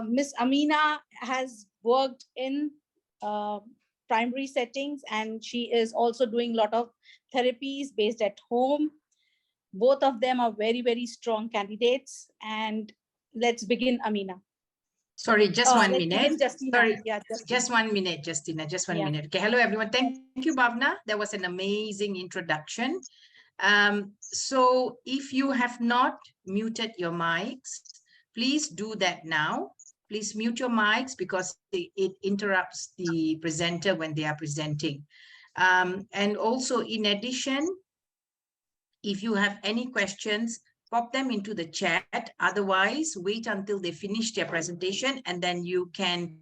Miss Amina has worked in primary settings, and she is also doing a lot of therapies based at home. Both of them are very, very strong candidates. And let's begin, Amina. Sorry, just 1 minute. Sorry, yeah, just 1 minute, Justina, just 1 minute. Okay, hello everyone. Thank you, Bhavna. That was an amazing introduction. So if you have not muted your mics, please do that now. Please mute your mics because it interrupts the presenter when they are presenting. And also, in addition, if you have any questions, pop them into the chat. Otherwise, wait until they finish their presentation and then you can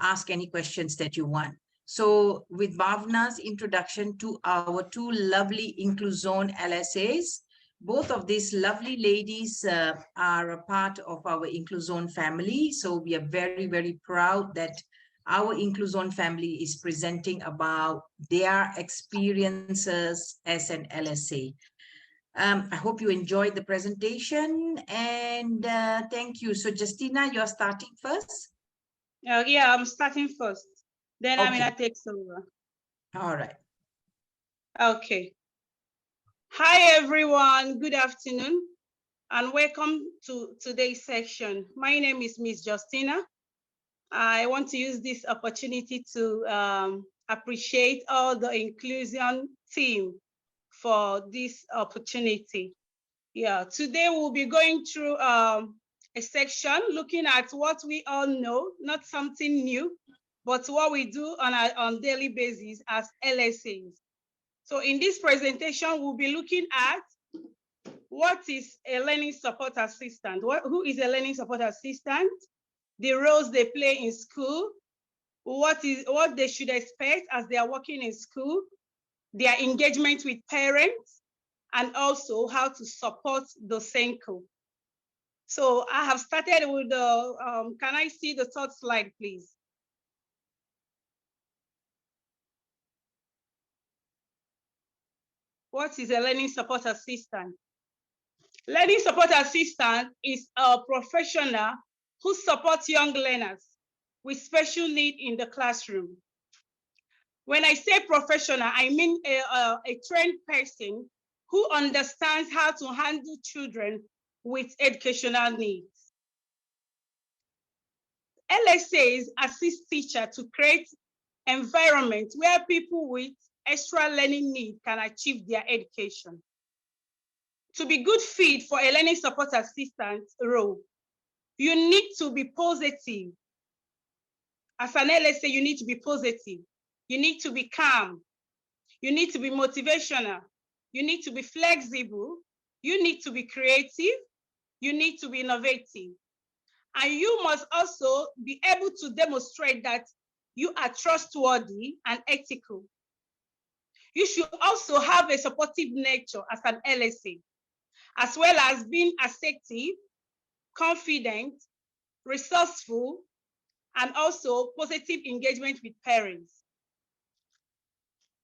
ask any questions that you want. So with Bhavna's introduction to our two lovely Incluzun LSAs, both of these lovely ladies are a part of our Incluzun family. So we are very, very proud that our Incluzun family is presenting about their experiences as an LSA. I hope you enjoyed the presentation and thank you. So Justina, you're starting first? Yeah, I'm starting first. Then okay. Amina takes over. All right. Okay. Hi, everyone. Good afternoon and welcome to today's section. My name is Miss Justina. I want to use this opportunity to appreciate all the inclusion team for this opportunity. Yeah, today we'll be going through a section looking at what we all know, not something new, but what we do on a daily basis as LSAs. So in this presentation, we'll be looking at what is a learning support assistant, who is a learning support assistant, the roles they play in school, what they should expect as they are working in school, their engagement with parents, and also how to support the SENCO. So I have started with the, can I see the third slide, please? What is a learning support assistant? Learning support assistant is a professional who supports young learners with special need in the classroom. When I say professional, I mean a trained person who understands how to handle children with educational needs. LSAs assist teachers to create environments where people with extra learning needs can achieve their education. To be good fit for a learning support assistant role, you need to be positive. As an LSA, you need to be positive. You need to be calm. You need to be motivational. You need to be flexible. You need to be creative. You need to be innovative. And you must also be able to demonstrate that you are trustworthy and ethical. You should also have a supportive nature as an LSA, as well as being assertive, confident, resourceful, and also positive engagement with parents.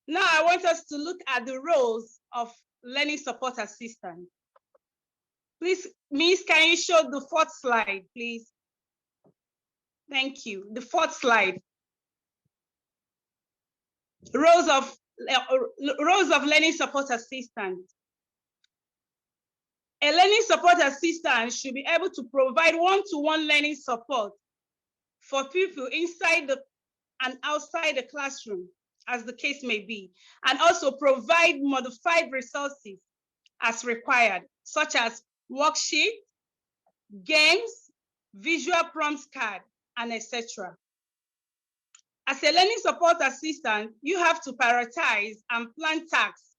Now I want us to look at the roles of learning support assistant. Please, Miss, can you show the fourth slide, please? Thank you. The fourth slide. Roles of learning support assistant. A learning support assistant should be able to provide one-to-one learning support for people inside and outside the classroom, as the case may be, and also provide modified resources as required, such as worksheets, games, visual prompts card, and etc. As a learning support assistant, you have to prioritize and plan tasks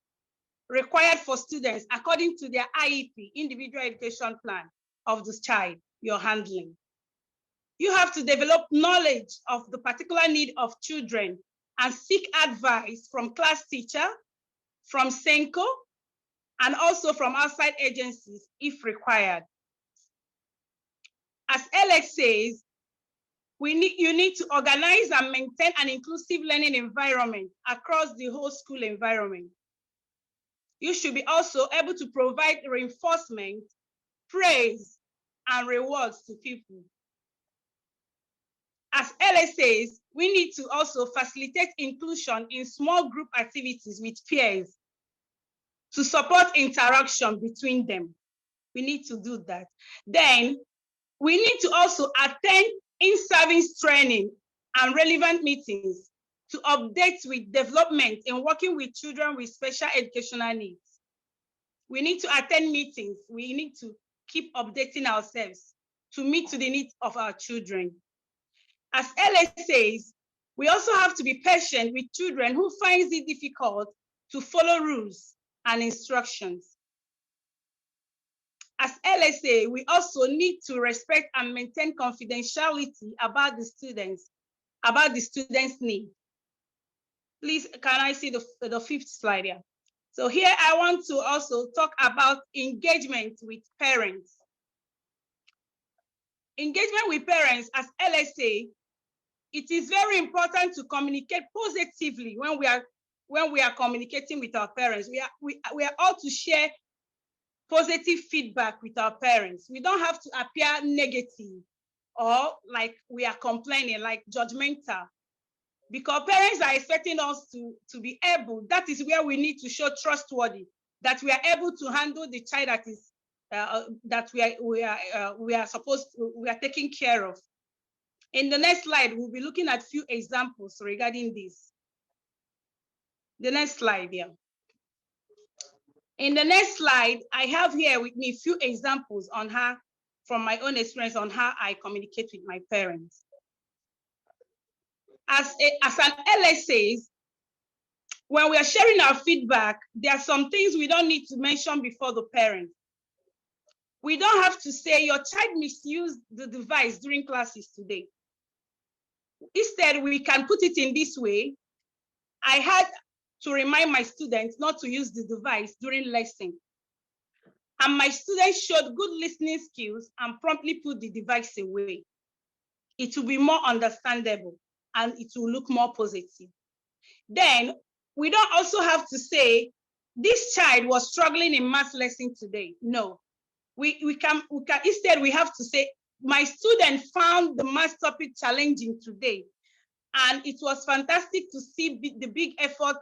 required for students according to their IEP, individual education plan of the child you're handling. You have to develop knowledge of the particular need of children and seek advice from class teacher, from SENCO, and also from outside agencies if required. As LSAs, you need to organize and maintain an inclusive learning environment across the whole school environment. You should be also able to provide reinforcement, praise, and rewards to people. As LSAs, we need to also facilitate inclusion in small group activities with peers to support interaction between them. We need to do that. Then we need to also attend in-service training and relevant meetings to update with development in working with children with special educational needs. We need to attend meetings. We need to keep updating ourselves to meet to the needs of our children. As LSAs, we also have to be patient with children who find it difficult to follow rules and instructions. As LSA, we also need to respect and maintain confidentiality about the students' needs. Please, can I see the fifth slide here? So here I want to also talk about engagement with parents. Engagement with parents as LSA, it is very important to communicate positively when we are communicating with our parents. We are all to share positive feedback with our parents. We don't have to appear negative or like we are complaining, like judgmental, because parents are expecting us to be able. That is where we need to show trustworthy, that we are able to handle the child that is that we are taking care of. In the next slide, we'll be looking at few examples regarding this. The next slide here. In the next slide, I have here with me a few examples on how, from my own experience, on how I communicate with my parents. As an LSA, when we are sharing our feedback, there are some things we don't need to mention before the parent. We don't have to say your child misused the device during classes today. Instead, we can put it in this way. I had to remind my students not to use the device during lesson. And my students showed good listening skills and promptly put the device away. It will be more understandable and it will look more positive. Then we don't also have to say, this child was struggling in math lesson today. No, we can instead we have to say, my student found the math topic challenging today. And it was fantastic to see the big effort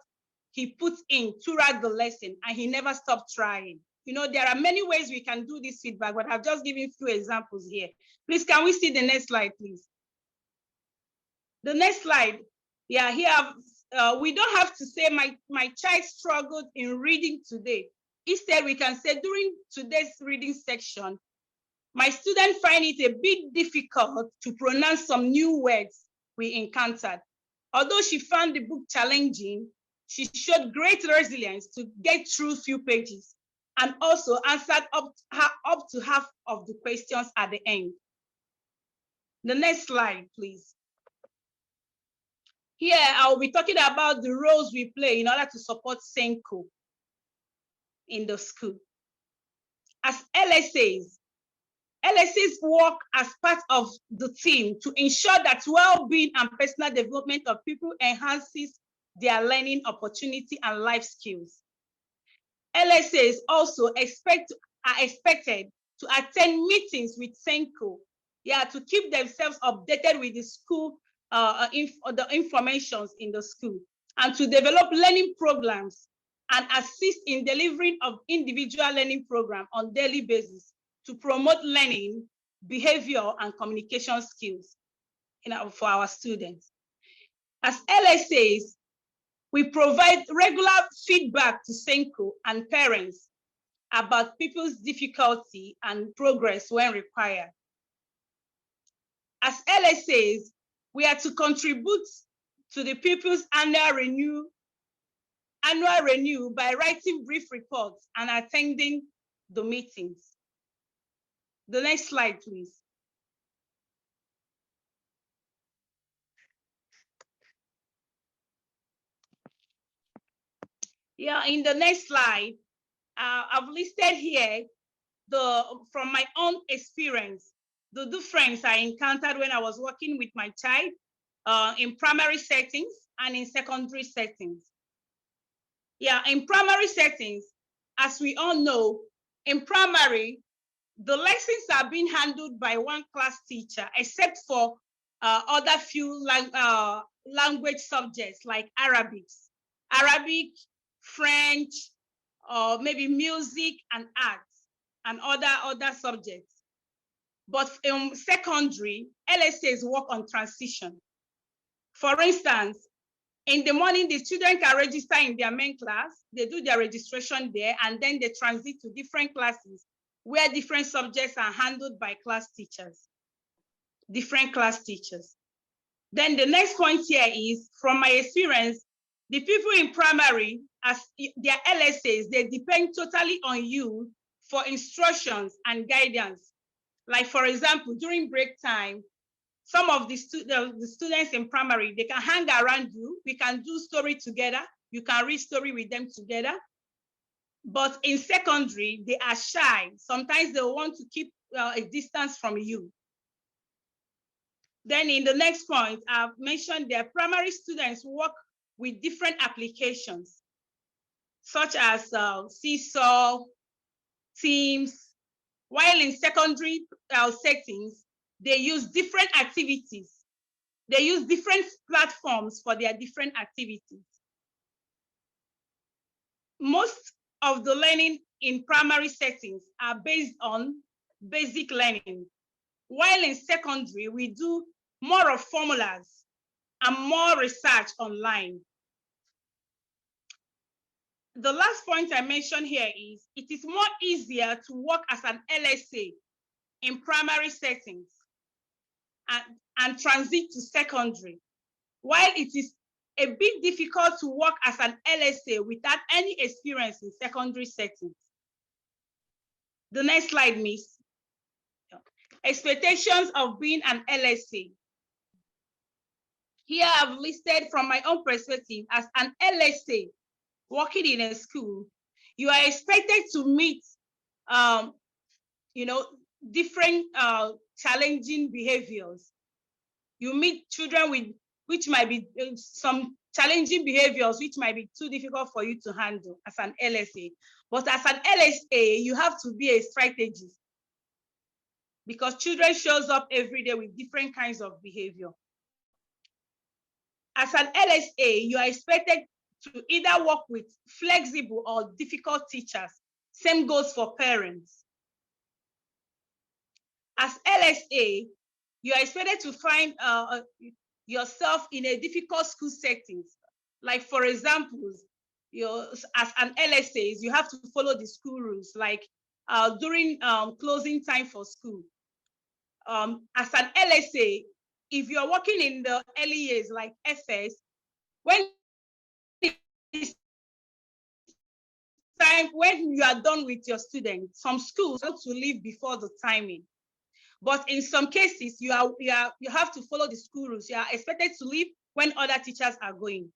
he put in throughout the lesson, and he never stopped trying. You know, there are many ways we can do this feedback, but I've just given a few examples here. Please, can we see the next slide, please? The next slide. Yeah, here, we don't have to say my child struggled in reading today. Instead, we can say during today's reading section, my student find it a bit difficult to pronounce some new words we encountered. Although she found the book challenging, she showed great resilience to get through few pages and also answered up to half of the questions at the end. The next slide, please. Here, I'll be talking about the roles we play in order to support Senko in the school. As LSAs work as part of the team to ensure that well-being and personal development of people enhances their learning opportunity and life skills. LSAs also are expected to attend meetings with Senko, to keep themselves updated with the school, the informations in the school, and to develop learning programs and assist in delivering of individual learning programs on daily basis to promote learning, behavior, and communication skills for our students. As LSAs, we provide regular feedback to Senko and parents about people's difficulty and progress when required. As LSAs, we are to contribute to the pupils' annual renew by writing brief reports and attending the meetings. The next slide, please. Yeah, in the next slide, I've listed here from my own experience, the difference I encountered when I was working with my child in primary settings and in secondary settings. Yeah, in primary settings, as we all know, in primary, the lessons are being handled by one class teacher, except for other few language subjects like Arabic, French, or maybe music and arts, and other subjects. But in secondary, LSAs work on transition. For instance, in the morning, the children can register in their main class, they do their registration there, and then they transit to different classes where different subjects are handled by different class teachers. Then the next point here is, from my experience, the people in primary, as their LSAs, they depend totally on you for instructions and guidance. Like, for example, during break time, some of the students in primary, they can hang around you. We can do story together. You can read story with them together. But in secondary, they are shy. Sometimes they want to keep a distance from you. Then in the next point, I've mentioned that primary students work with different applications, such as Seesaw, Teams, while in secondary settings, they use different activities. They use different platforms for their different activities. Most of the learning in primary settings are based on basic learning, while in secondary, we do more of formulas and more research online. The last point I mentioned here is, it is more easier to work as an LSA in primary settings and transit to secondary, while it is a bit difficult to work as an LSA without any experience in secondary settings. The next slide, Miss. Expectations of being an LSA. Here I've listed from my own perspective, as an LSA working in a school, you are expected to meet different challenging behaviors. You meet children with which might be some challenging behaviors which might be too difficult for you to handle as an LSA. But as an LSA, you have to be a strategist, because children shows up every day with different kinds of behavior. As an LSA, you are expected to either work with flexible or difficult teachers. Same goes for parents. As LSA, you are expected to find yourself in a difficult school settings. Like, for example, as an LSA, you have to follow the school rules, like during closing time for school. As an LSA, if you're working in the early years, like FS, when you are done with your students, some schools want to leave before the timing. But in some cases, you have to follow the school rules. You are expected to leave when other teachers are going.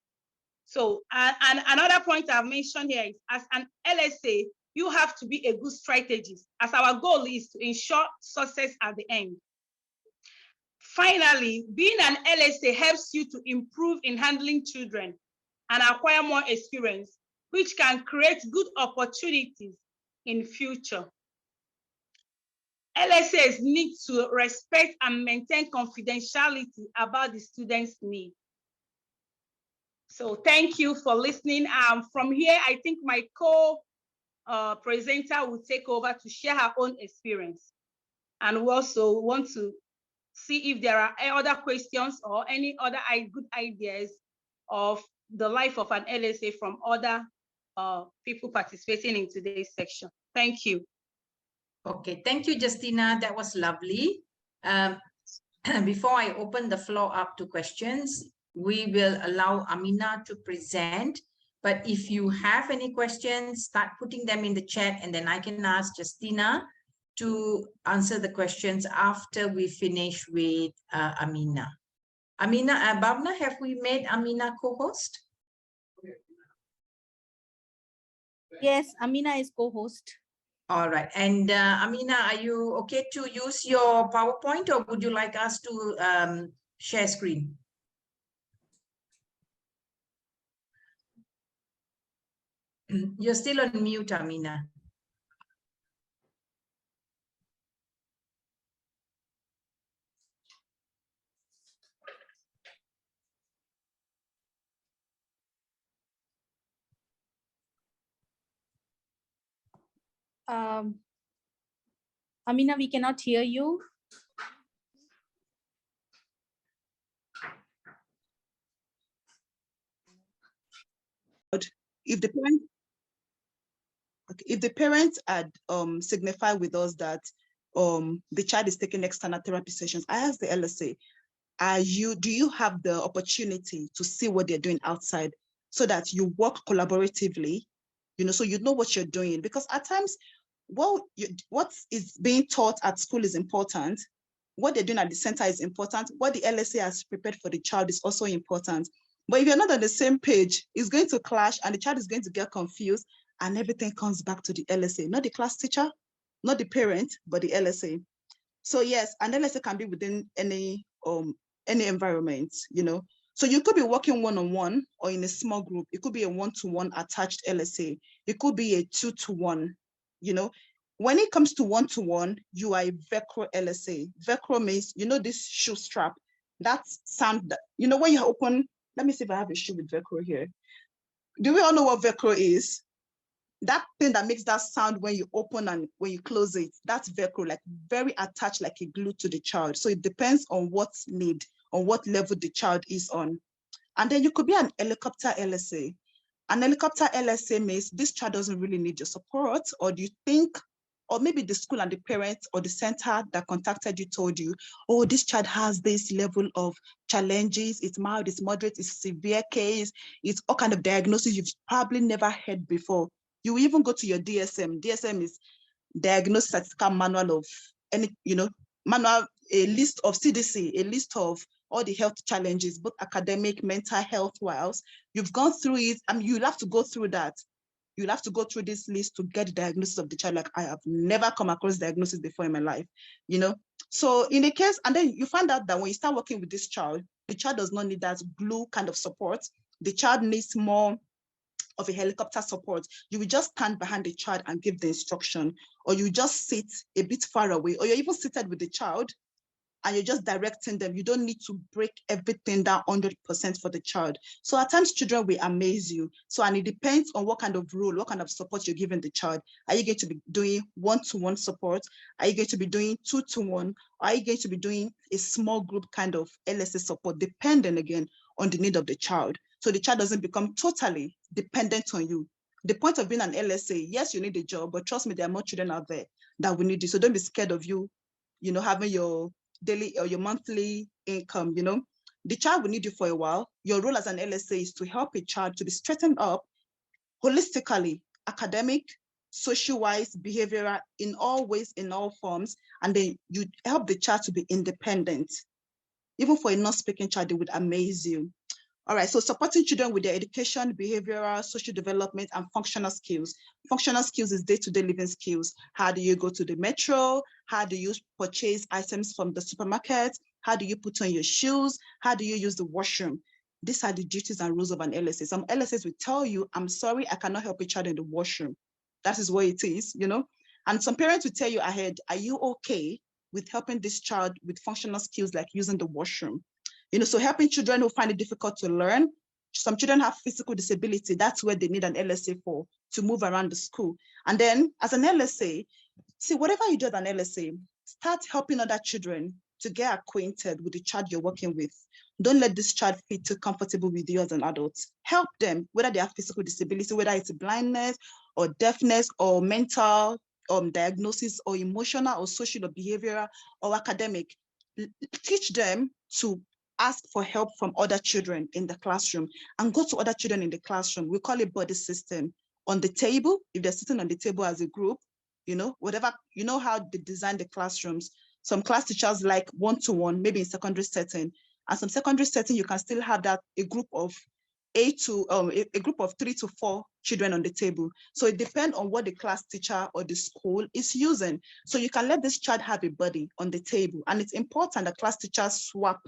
So, and another point I've mentioned here is, as an LSA, you have to be a good strategist, as our goal is to ensure success at the end. Finally, being an LSA helps you to improve in handling children and acquire more experience, which can create good opportunities in future. LSAs need to respect and maintain confidentiality about the students' needs. So thank you for listening. From here, I think my co-presenter will take over to share her own experience. And we also want to see if there are other questions or any other good ideas of the life of an LSA from other people participating in today's section. Thank you. Okay, thank you, Justina. That was lovely. Before I open the floor up to questions, we will allow Amina to present. But if you have any questions, start putting them in the chat, and then I can ask Justina to answer the questions after we finish with Amina. Amina, Bhavna, have we made Amina co-host? Yes, Amina is co-host. All right. And Amina, are you okay to use your PowerPoint, or would you like us to share screen? You're still on mute, Amina. Amina, we cannot hear you. If the parent, okay, if the parents had signified with us that the child is taking external therapy sessions, I asked the LSA, do you have the opportunity to see what they're doing outside so that you work collaboratively, so you know what you're doing? Because at times, what is being taught at school is important. What they're doing at the center is important. What the LSA has prepared for the child is also important. But if you're not on the same page, it's going to clash and the child is going to get confused and everything comes back to the LSA, not the class teacher, not the parent, but the LSA. So yes, an LSA can be within any environment, So you could be working one-on-one or in a small group. It could be a one-to-one attached LSA. It could be a 2-to-1, When it comes to one-to-one, you are a Velcro LSA. Velcro means, this shoe strap. That's sound, when you open, let me see if I have a shoe with Velcro here. Do we all know what Velcro is? That thing that makes that sound when you open and when you close it, that's Velcro, like very attached like a glue to the child. So it depends on what's need, on what level the child is on. And then you could be an helicopter LSA. An helicopter LSA means this child doesn't really need your support, or do you think, or maybe the school and the parents or the center that contacted you told you, oh, this child has this level of challenges, it's mild, it's moderate, it's severe case, it's all kind of diagnosis you've probably never heard before. You even go to your DSM. DSM is Diagnosis Statistical Manual of any, manual, a list of CDC, a list of all the health challenges, both academic, mental health wise. You've gone through it, and you'll have to go through that. You'll have to go through this list to get the diagnosis of the child. Like, I have never come across diagnosis before in my life, So in a case, and then you find out that when you start working with this child, the child does not need that glue kind of support. The child needs more of a helicopter support. You will just stand behind the child and give the instruction, or you just sit a bit far away, or you're even seated with the child and you're just directing them. You don't need to break everything down 100% for the child. So at times children will amaze you. So, and it depends on what kind of role, what kind of support you're giving the child. Are you going to be doing one-to-one support? Are you going to be doing 2-to-1? Are you going to be doing a small group kind of LSA support, depending again on the need of the child? So the child doesn't become totally dependent on you. The point of being an LSA, yes, you need a job, but trust me, there are more children out there that will need you. So don't be scared of you, having your daily or your monthly income, The child will need you for a while. Your role as an LSA is to help a child to be straightened up holistically, academic, social-wise, behavioral, in all ways, in all forms, and then you help the child to be independent. Even for a non-speaking child, it would amaze you. All right, so supporting children with their education, behavioral, social development, and functional skills. Functional skills is day-to-day living skills. How do you go to the metro? How do you purchase items from the supermarket? How do you put on your shoes? How do you use the washroom? These are the duties and rules of an LSA. Some LSAs will tell you, I'm sorry, I cannot help a child in the washroom. That is what it is, And some parents will tell you ahead, are you okay with helping this child with functional skills like using the washroom? So helping children who find it difficult to learn. Some children have physical disability. That's where they need an LSA for, to move around the school. And then as an LSA, see, whatever you do as an LSA, start helping other children to get acquainted with the child you're working with. Don't let this child feel too comfortable with you as an adult. Help them, whether they have physical disability, whether it's blindness or deafness or mental diagnosis or emotional or social or behavioral or academic. Teach them to ask for help from other children in the classroom and go to other children in the classroom. We call it buddy system. On the table, if they're sitting on the table as a group, whatever, how they design the classrooms. Some class teachers like one-to-one, maybe in secondary setting. And some secondary setting, you can still have that a group of 3 to 4 children on the table. So it depends on what the class teacher or the school is using. So you can let this child have a buddy on the table. And it's important that class teachers swap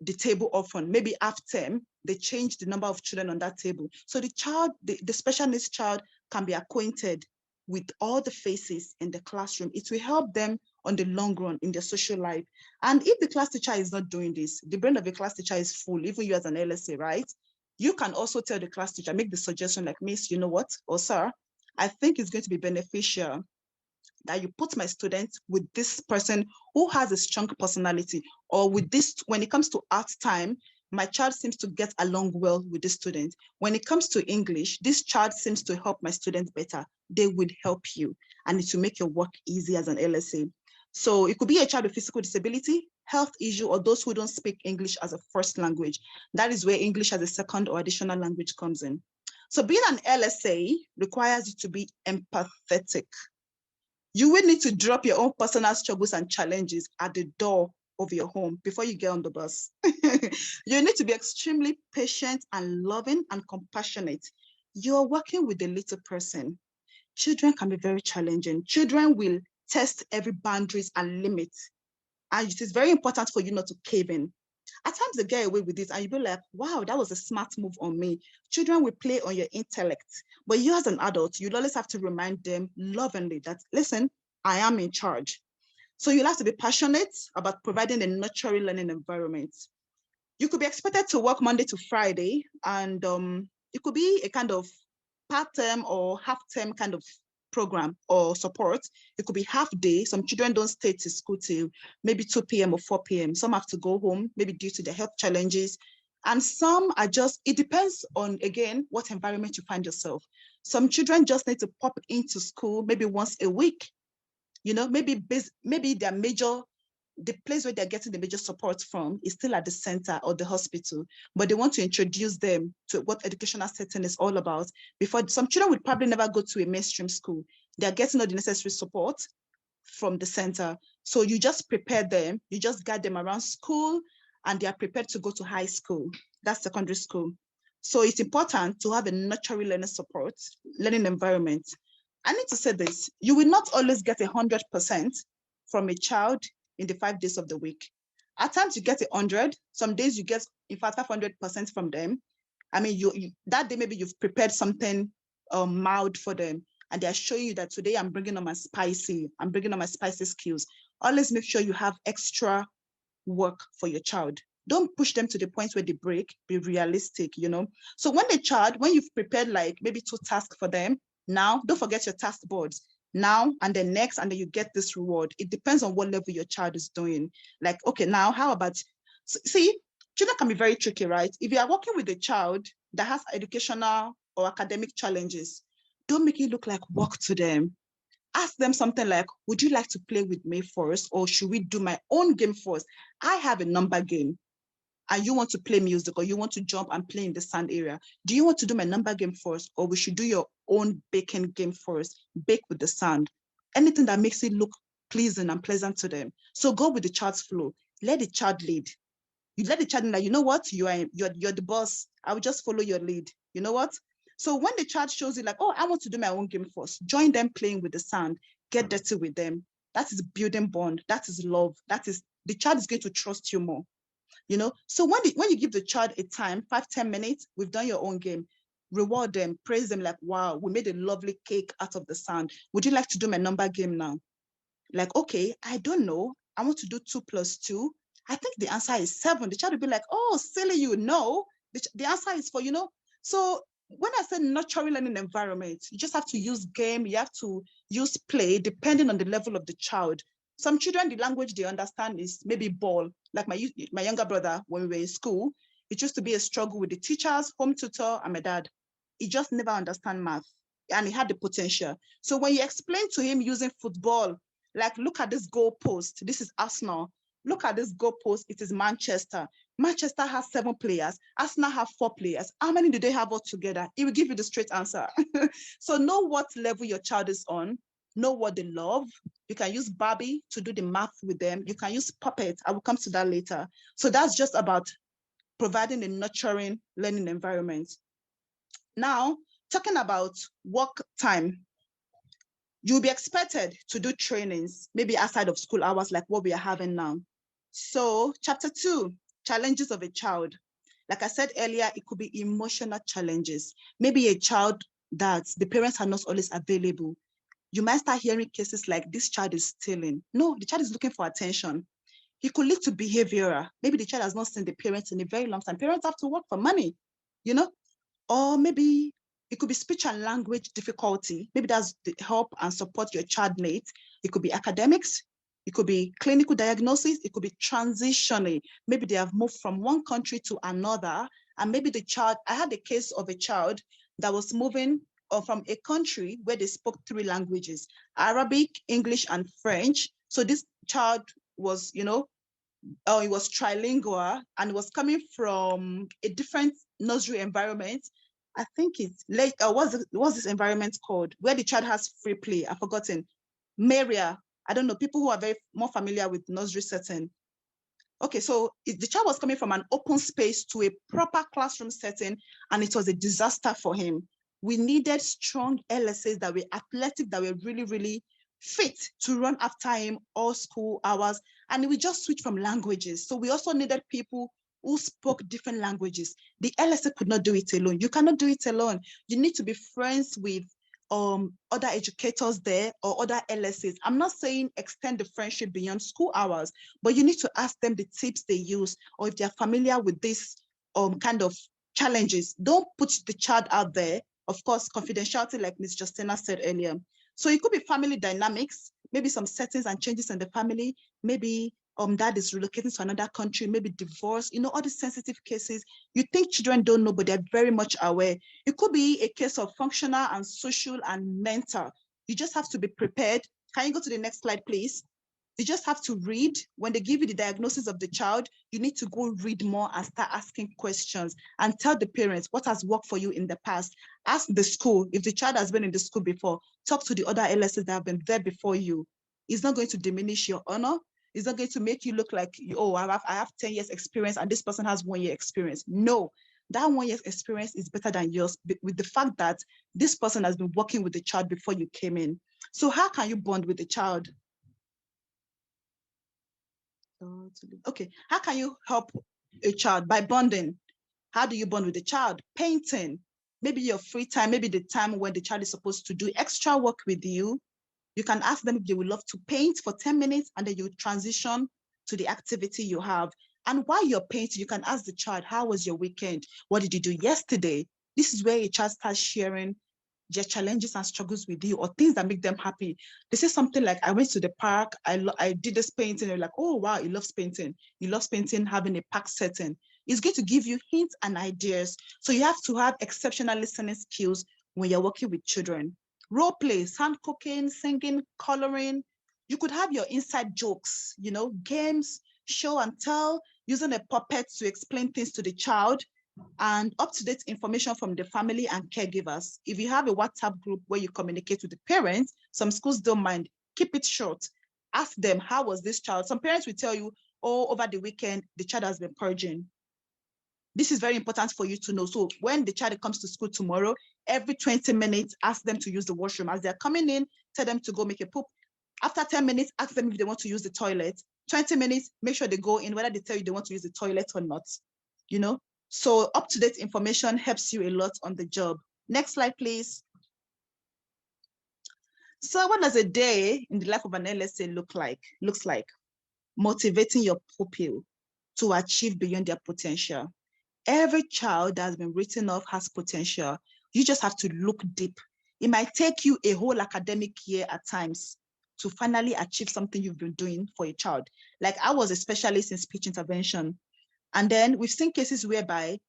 the table often. Maybe after they change the number of children on that table. So the child, the special needs child can be acquainted with all the faces in the classroom. It will help them on the long run in their social life. And if the class teacher is not doing this, the brain of the class teacher is full, even you as an LSA, right? You can also tell the class teacher, make the suggestion like, Miss, you know what, or sir, I think it's going to be beneficial that you put my student with this person who has a strong personality, or with this, when it comes to art time, my child seems to get along well with the student. When it comes to English, this child seems to help my students better. They will help you, and it will make your work easy as an LSA. So it could be a child with physical disability, health issue, or those who don't speak English as a first language. That is where English as a second or additional language comes in. So being an LSA requires you to be empathetic. You will need to drop your own personal struggles and challenges at the door of your home before you get on the bus. You need to be extremely patient and loving and compassionate. You're working with a little person. Children can be very challenging. Children will test every boundaries and limits. And it is very important for you not to cave in. At times they get away with this and you'll be like, wow, that was a smart move on me. Children will play on your intellect, but you as an adult, you'll always have to remind them lovingly that, listen, I am in charge. So you'll have to be passionate about providing a nurturing learning environment. You could be expected to work Monday to Friday, and it could be a kind of part-term or half-term kind of program or support. It could be half day. Some children don't stay to school till maybe 2 p.m. or 4 p.m. Some have to go home, maybe due to their health challenges. And some are just, it depends on, again, what environment you find yourself. Some children just need to pop into school maybe once a week. You know, maybe their major, the place where they're getting the major support from is still at the center or the hospital, but they want to introduce them to what educational setting is all about. Before, some children would probably never go to a mainstream school. They're getting all the necessary support from the center. So you just prepare them, you just guide them around school, and they are prepared to go to high school. That's secondary school. So it's important to have a nurturing learning support, learning environment. I need to say this, you will not always get 100% from a child in the 5 days of the week. At times you get 100, some days you get, in fact, 500% from them. I mean, you that day maybe you've prepared something mild for them, and they're showing you that today I'm bringing on my spicy skills. Always make sure you have extra work for your child. Don't push them to the point where they break, be realistic, you know. So when you've prepared like maybe 2 tasks for them, now don't forget your task boards. Now and then next, and then you get this reward. It depends on what level your child is doing. Like, okay, now how about, see, children can be very tricky, right? If you are working with a child that has educational or academic challenges, don't make it look like work to them. Ask them something like, would you like to play with me first, or should we do my own game first? I have a number game, and you want to play music, or you want to jump and play in the sand area. Do you want to do my number game first, or we should do your own baking game first, bake with the sand? Anything that makes it look pleasing and pleasant to them. So go with the child's flow. Let the child lead. You let the child know, you know what, you're the boss. I will just follow your lead. You know what? So when the child shows you like, oh, I want to do my own game first, join them playing with the sand, get dirty with them. That is building bond. That is love. That is, the child is going to trust you more. You know, so when you give the child a time, 5-10 minutes, we've done your own game, reward them, praise them like, wow, we made a lovely cake out of the sand. Would you like to do my number game now? Like, okay, I don't know. I want to do 2 + 2. I think the answer is 7. The child will be like, oh, silly you, no. The answer is 4, you know. So when I say nurturing learning environment, you just have to use game, you have to use play, depending on the level of the child. Some children, the language they understand is maybe ball. Like my younger brother, when we were in school, it used to be a struggle with the teachers, home tutor, and my dad. He just never understand math, and he had the potential. So when you explain to him using football, like, look at this goal post, this is Arsenal. Look at this goal post, it is Manchester. Manchester has 7 players, Arsenal have 4 players. How many do they have all together? It will give you the straight answer. So know what level your child is on, know what they love. You can use Barbie to do the math with them. You can use Puppet. I will come to that later. So that's just about providing a nurturing learning environment. Now, talking about work time, you'll be expected to do trainings, maybe outside of school hours, like what we are having now. So chapter 2, challenges of a child. Like I said earlier, it could be emotional challenges. Maybe a child that the parents are not always available. You might start hearing cases like, this child is stealing. No, the child is looking for attention. It could lead to behavioral. Maybe the child has not seen the parents in a very long time. Parents have to work for money, you know? Or maybe It could be speech and language difficulty. Maybe that's the help and support your child needs. It could be academics. It could be clinical diagnosis. It could be transitioning. Maybe they have moved from one country to another. And maybe the child, I had a case of a child that was moving from a country where they spoke 3 languages, Arabic, English, and French. So this child was, it was trilingual and was coming from a different nursery environment. I think it's like, what's this environment called? Where the child has free play. I've forgotten. Maria. I don't know, people who are more familiar with nursery setting. Okay, so the child was coming from an open space to a proper classroom setting, and it was a disaster for him. We needed strong LSAs that were athletic, that were really, really fit to run after him all school hours. And we just switched from languages. So we also needed people who spoke different languages. The LSA could not do it alone. You cannot do it alone. You need to be friends with other educators there or other LSAs. I'm not saying extend the friendship beyond school hours, but you need to ask them the tips they use, or if they're familiar with this kind of challenges. Don't put the child out there. Of course, confidentiality, like Ms. Justina said earlier. So it could be family dynamics, maybe some settings and changes in the family, maybe dad is relocating to another country, maybe divorce, all these sensitive cases. You think children don't know, but they're very much aware. It could be a case of functional and social and mental. You just have to be prepared. Can you go to the next slide, please? You just have to read. When they give you the diagnosis of the child, you need to go read more and start asking questions and tell the parents what has worked for you in the past. Ask the school, if the child has been in the school before, talk to the other LSs that have been there before you. It's not going to diminish your honor. It's not going to make you look like, oh, I have 10 years experience and this person has 1 year experience. No, that 1 year's experience is better than yours with the fact that this person has been working with the child before you came in. So how can you bond with the child? Okay, how can you help a child? By bonding. How do you bond with the child? Painting. Maybe your free time, maybe the time when the child is supposed to do extra work with you. You can ask them if they would love to paint for 10 minutes, and then you transition to the activity you have. And while you're painting, you can ask the child, how was your weekend? What did you do yesterday? This is where a child starts sharing their challenges and struggles with you, or things that make them happy. They say something like, I went to the park, I did this painting. They're like, oh, wow, he loves painting. He loves painting, having a park setting. It's going to give you hints and ideas. So you have to have exceptional listening skills when you're working with children. Role play, hand cooking, singing, coloring. You could have your inside jokes, games, show and tell, using a puppet to explain things to the child, and up-to-date information from the family and caregivers. If you have a WhatsApp group where you communicate with the parents, some schools don't mind, keep it short. Ask them, how was this child? Some parents will tell you, oh, over the weekend, the child has been purging. This is very important for you to know. So when the child comes to school tomorrow, every 20 minutes, ask them to use the washroom. As they're coming in, tell them to go make a poop. After 10 minutes, ask them if they want to use the toilet. 20 minutes, make sure they go in, whether they tell you they want to use the toilet or not. So up-to-date information helps you a lot on the job. Next slide, please. So what does a day in the life of an LSA look like? Looks like motivating your pupil to achieve beyond their potential. Every child that has been written off has potential. You just have to look deep. It might take you a whole academic year at times to finally achieve something you've been doing for a child. Like I was a specialist in speech intervention. And then we've seen cases whereby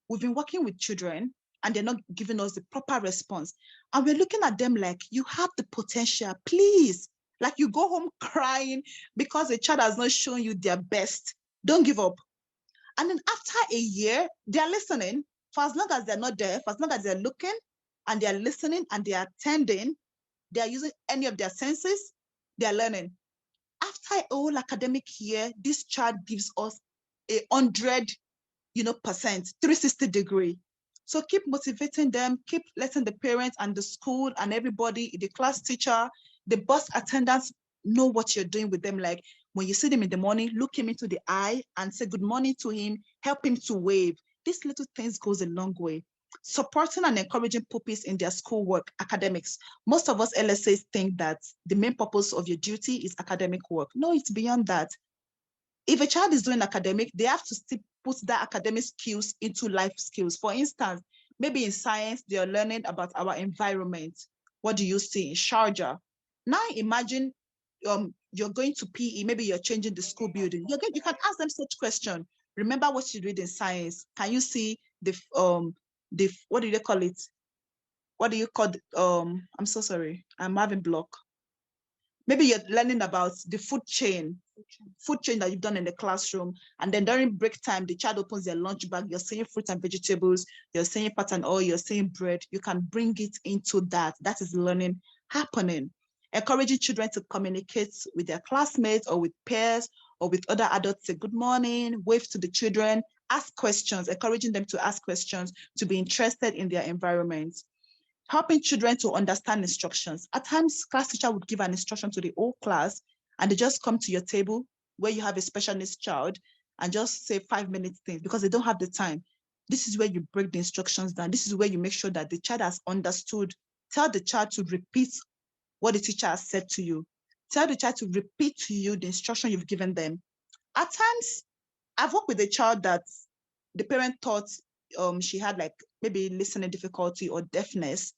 we've been working with children and they're not giving us the proper response. And we're looking at them like, you have the potential, please. Like you go home crying because a child has not shown you their best. Don't give up. And then after a year, they're listening. For as long as they're not there, for as long as they're looking and they're listening and they're attending, they're using any of their senses, they're learning. After a whole academic year, this child gives us 100%, 360 degree. So keep motivating them, keep letting the parents and the school and everybody, the class teacher, the bus attendants know what you're doing with them. Like when you see them in the morning, look him into the eye and say good morning to him, help him to wave. These little things goes a long way. Supporting and encouraging pupils in their schoolwork, academics. Most of us LSAs think that the main purpose of your duty is academic work. No, it's beyond that. If a child is doing academic, they have to still put that academic skills into life skills. For instance, Maybe in science, they're learning about our environment. What do you see in Sharjah? Now imagine you're going to PE, maybe you're changing the school building. You can ask them such question. Remember what you read in science. Can you see the what do they call it? What do you call I'm so sorry, I'm having block. Maybe you're learning about the food chain that you've done in the classroom, and then during break time, the child opens their lunch bag, you're seeing fruits and vegetables, you're seeing pattern oil, you're seeing bread. You can bring it into that. That is learning happening. Encouraging children to communicate with their classmates or with peers or with other adults, say good morning, wave to the children, ask questions, encouraging them to ask questions, to be interested in their environment. Helping children to understand instructions. At times, class teacher would give an instruction to the whole class, and they just come to your table where you have a special needs child and just say 5 minutes things because they don't have the time. This is where you break the instructions down. This is where you make sure that the child has understood. Tell the child to repeat what the teacher has said to you. Tell the child to repeat to you the instruction you've given them. At times, I've worked with a child that the parent thought she had like maybe listening difficulty or deafness.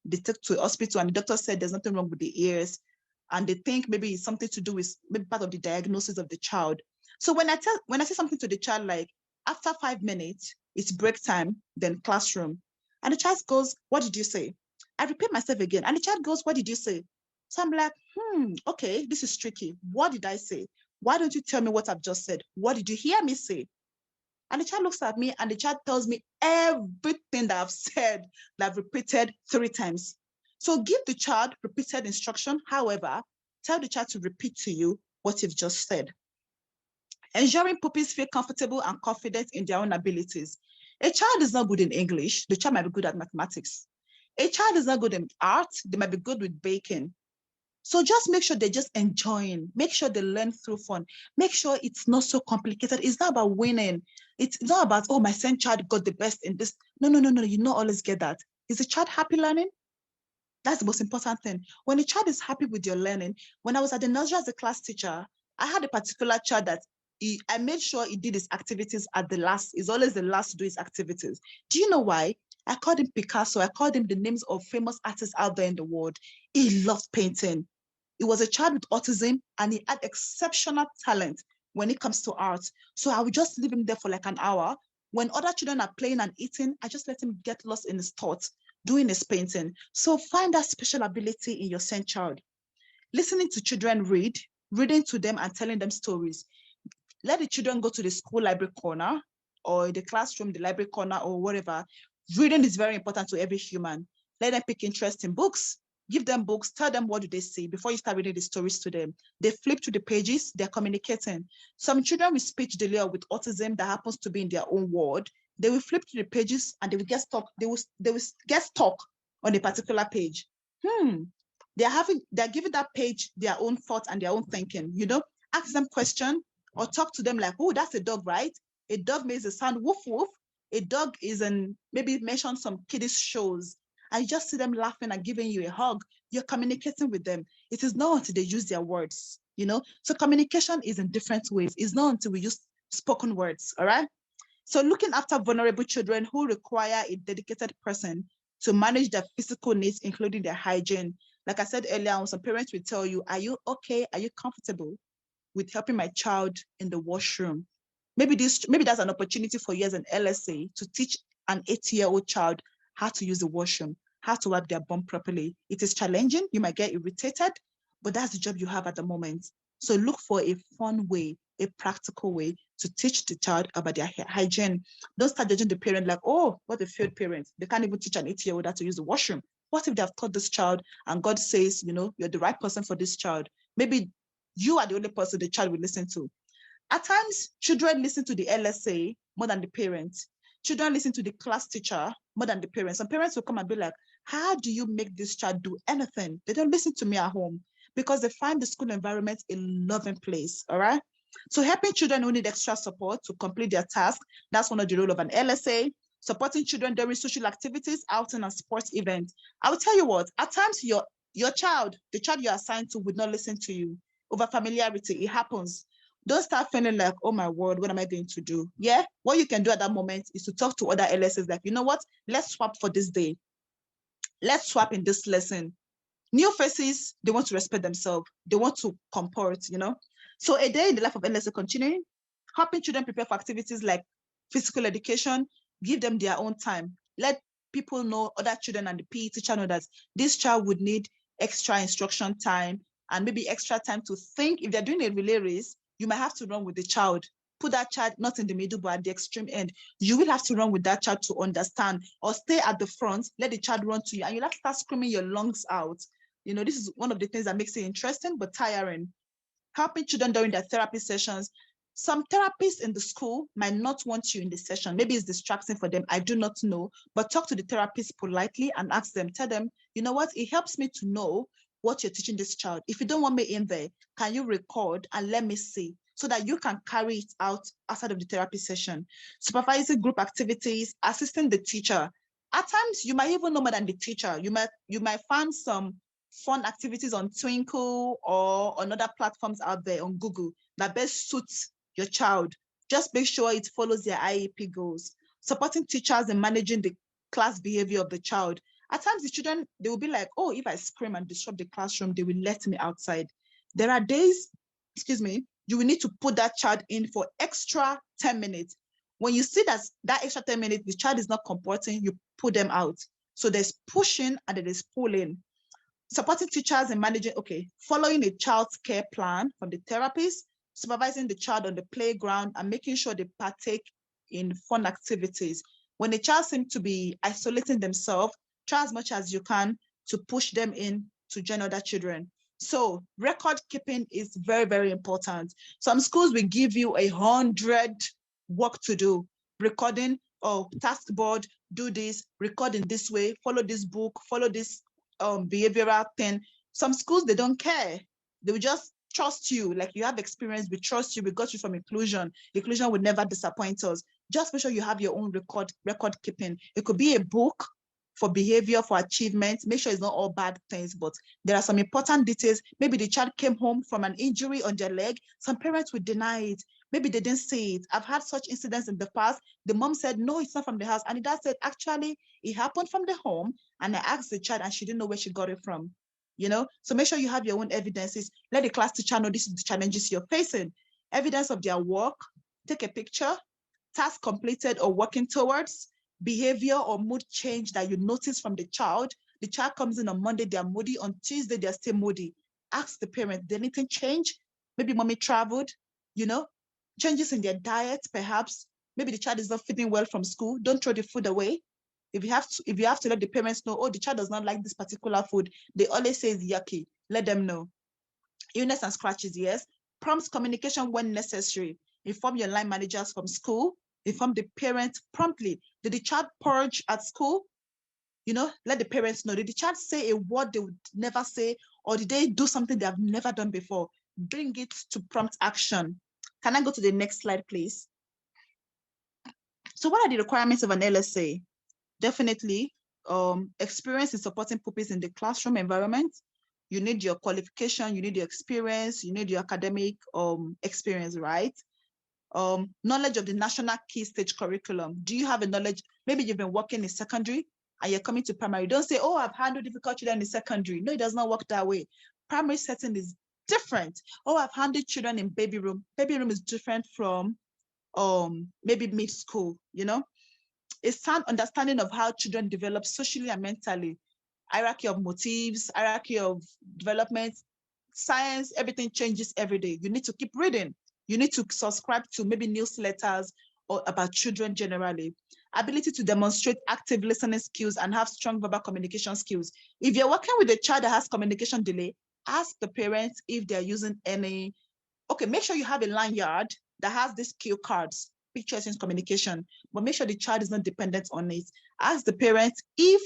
They took to the hospital and the doctor said there's nothing wrong with the ears. And they think maybe it's something to do with maybe part of the diagnosis of the child. So when I say something to the child, like after 5 minutes, it's break time, then classroom. And the child goes, what did you say? I repeat myself again. And the child goes, what did you say? So I'm like, okay, this is tricky. What did I say? Why don't you tell me what I've just said? What did you hear me say? And the child looks at me and the child tells me everything that I've said, that I've repeated 3 times. So give the child repeated instruction. However, tell the child to repeat to you what you've just said. Ensuring pupils feel comfortable and confident in their own abilities. A child is not good in English. The child might be good at mathematics. A child is not good in art. They might be good with baking. So just make sure they're just enjoying. Make sure they learn through fun. Make sure it's not so complicated. It's not about winning. It's not about, oh, my son child got the best in this. No. You not always get that. Is the child happy learning? That's the most important thing. When a child is happy with your learning, when I was at the nursery as a class teacher, I had a particular child that I made sure he did his activities at the last. He's always the last to do his activities. Do you know why? I called him Picasso. I called him the names of famous artists out there in the world. He loved painting. He was a child with autism and he had exceptional talent when it comes to art. So I would just leave him there for like an hour. When other children are playing and eating, I just let him get lost in his thoughts, doing his painting. So find that special ability in your sent child. Listening to children read, reading to them and telling them stories. Let the children go to the school library corner or the classroom, the library corner or whatever. Reading is very important to every human. Let them pick interest in books. Give them books, tell them what do they see before you start reading the stories to them. They flip through the pages, they're communicating. Some children with speech delay or with autism that happens to be in their own world, they will flip through the pages and they will get stuck. They will get stuck on a particular page. They're giving that page their own thoughts and their own thinking. You know, ask them question or talk to them like, oh, that's a dog, right? A dog makes a sound woof woof. A dog is maybe mention some kiddies shows. And you just see them laughing and giving you a hug. You're communicating with them. It is not until they use their words, you know? So communication is in different ways. It's not until we use spoken words, all right? So looking after vulnerable children who require a dedicated person to manage their physical needs, including their hygiene. Like I said earlier, some parents will tell you, are you okay? Are you comfortable with helping my child in the washroom? Maybe that's an opportunity for you as an LSA to teach an 8-year-old child how to use the washroom, how to wipe their bum properly. It is challenging. You might get irritated, but that's the job you have at the moment. So look for a fun way, a practical way to teach the child about their hygiene. Don't start judging the parent like, oh, what a failed parent. They can't even teach an 8-year-old how to use the washroom. What if they have taught this child and God says, you know, you're the right person for this child? Maybe you are the only person the child will listen to. At times, children listen to the LSA more than the parents. Children listen to the class teacher more than the parents. Some parents will come and be like, how do you make this child do anything? They don't listen to me at home because they find the school environment a loving place, all right? So helping children who need extra support to complete their task, that's one of the roles of an LSA. Supporting children during social activities, outing and sports events. I will tell you what, at times your child, the child you're assigned to would not listen to you. Over familiarity, it happens. Don't start feeling like, oh my word, what am I going to do? Yeah, what you can do at that moment is to talk to other LSAs like, you know what, let's swap for this day. Let's swap in this lesson. New faces, they want to respect themselves. They want to comport, you know? So a day in the life of LSA continuing, helping children prepare for activities like physical education, give them their own time. Let people know, other children and the PE teacher know that this child would need extra instruction time and maybe extra time to think. If they're doing a relay race, you might have to run with the child. Put that child not in the middle, but at the extreme end. You will have to run with that child to understand, or stay at the front, let the child run to you, and you'll have to start screaming your lungs out. You know, this is one of the things that makes it interesting, but tiring. Helping children during their therapy sessions. Some therapists in the school might not want you in the session. Maybe it's distracting for them. I do not know, but talk to the therapist politely and ask them, tell them, you know what, it helps me to know what you're teaching this child. If you don't want me in there, can you record and let me see so that you can carry it out outside of the therapy session? Supervising group activities, assisting the teacher. At times, you might even know more than the teacher. You might find some fun activities on Twinkle or on other platforms out there on Google that best suits your child. Just make sure it follows their IEP goals. Supporting teachers in managing the class behavior of the child. At times, the children, they will be like, oh, if I scream and disrupt the classroom, they will let me outside. There are days, you will need to put that child in for extra 10 minutes. When you see that extra 10 minutes, the child is not comporting, you put them out. So there's pushing and there is pulling. Supporting teachers in managing, following a child's care plan from the therapist, supervising the child on the playground and making sure they partake in fun activities. When the child seems to be isolating themselves, try as much as you can to push them in to join other children. So record keeping is very, very important. Some schools will give you 100 work to do. Recording, task board, do this, record in this way, follow this book, follow this behavioral thing. Some schools, they don't care. They will just trust you. Like, you have experience, we trust you, we got you from Incluzun. Incluzun would never disappoint us. Just make sure you have your own record keeping. It could be a book for behavior, for achievement. Make sure it's not all bad things, but there are some important details. Maybe the child came home from an injury on their leg. Some parents would deny it. Maybe they didn't see it. I've had such incidents in the past. The mom said, no, it's not from the house. And the dad said, actually, it happened from the home. And I asked the child and she didn't know where she got it from. You know, so make sure you have your own evidences. Let the class teacher know this is the challenges you're facing. Evidence of their work, take a picture, task completed or working towards, behavior or mood change that you notice from the child. The child comes in on Monday, they're moody. On Tuesday, they're still moody. Ask the parent, did anything change? Maybe mommy traveled, you know, changes in their diet, perhaps. Maybe the child is not feeding well from school. Don't throw the food away. If you have to let the parents know, oh, the child does not like this particular food, they always say it's yucky. Let them know. Illness and scratches, yes. Prompt communication when necessary. Inform your line managers from school. Inform the parents promptly. Did the child purge at school? You know, let the parents know. Did the child say a word they would never say, or did they do something they have never done before? Bring it to prompt action. Can I go to the next slide, please? So what are the requirements of an LSA? Definitely, experience in supporting pupils in the classroom environment. You need your qualification, you need your experience, you need your academic experience, right? Knowledge of the national key stage curriculum. Do you have a knowledge? Maybe you've been working in secondary and you're coming to primary. Don't say, oh, I've handled difficult children in secondary. No, it does not work that way. Primary setting is different. Oh, I've handled children in baby room. Baby room is different from maybe mid-school, you know? A sound understanding of how children develop socially and mentally, hierarchy of motives, hierarchy of development, science, everything changes every day. You need to keep reading. You need to subscribe to maybe newsletters or about children generally. Ability to demonstrate active listening skills and have strong verbal communication skills. If you're working with a child that has communication delay, ask the parents if they're using any, make sure you have a lanyard that has these cue cards, pictures in communication, but make sure the child is not dependent on it. Ask the parents if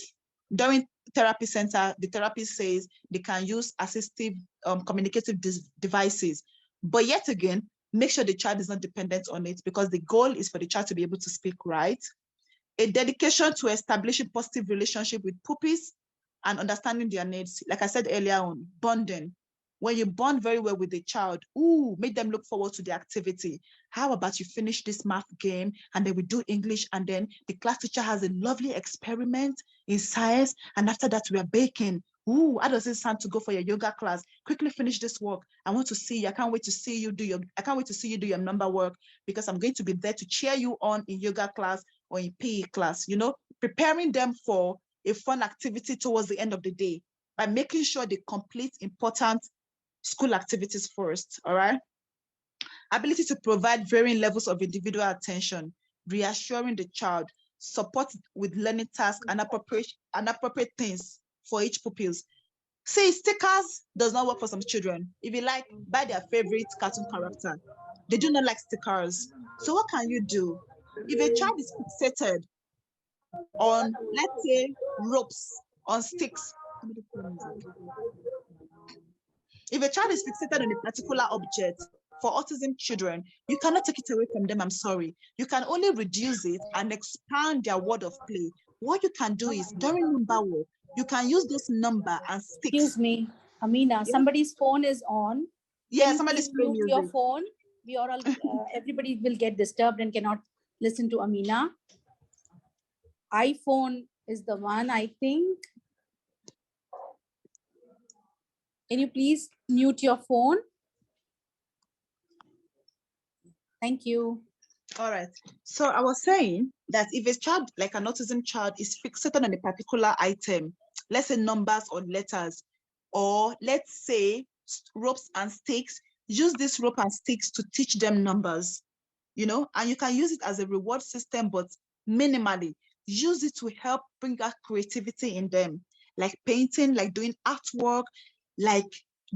during therapy center, the therapist says they can use assistive communicative devices. But yet again, make sure the child is not dependent on it because the goal is for the child to be able to speak, right? A dedication to establishing positive relationship with pupils and understanding their needs. Like I said earlier on, bonding. When you bond very well with the child, ooh, make them look forward to the activity. How about you finish this math game and then we do English, and then the class teacher has a lovely experiment in science, and after that we are baking. Ooh, how does it sound to go for your yoga class? Quickly finish this work. I want to see you. I can't wait to see you do your number work, because I'm going to be there to cheer you on in yoga class or in PE class, you know, preparing them for a fun activity towards the end of the day by making sure they complete important school activities first, all right? Ability to provide varying levels of individual attention, reassuring the child, support with learning tasks and appropriate things for each pupils. See, stickers does not work for some children. If you like, buy their favorite cartoon character. They do not like stickers. So what can you do? If a child is fixated on, let's say, ropes, on sticks, if a child is fixated on a particular object, for autism children, you cannot take it away from them, I'm sorry. You can only reduce it and expand their word of play. What you can do is, during number work, you can use this number and sticks. Excuse me, Amina, somebody's phone is on. Yeah, somebody's playing mute your phone. We are all, everybody will get disturbed and cannot listen to Amina. iPhone is the one, I think. Can you please mute your phone? Thank you. All right. So I was saying that if a child, like an autism child, is fixated on a particular item, let's say numbers or letters, or let's say ropes and sticks, use this rope and sticks to teach them numbers, you know, and you can use it as a reward system, but minimally. Use it to help bring out creativity in them, like painting, like doing artwork, like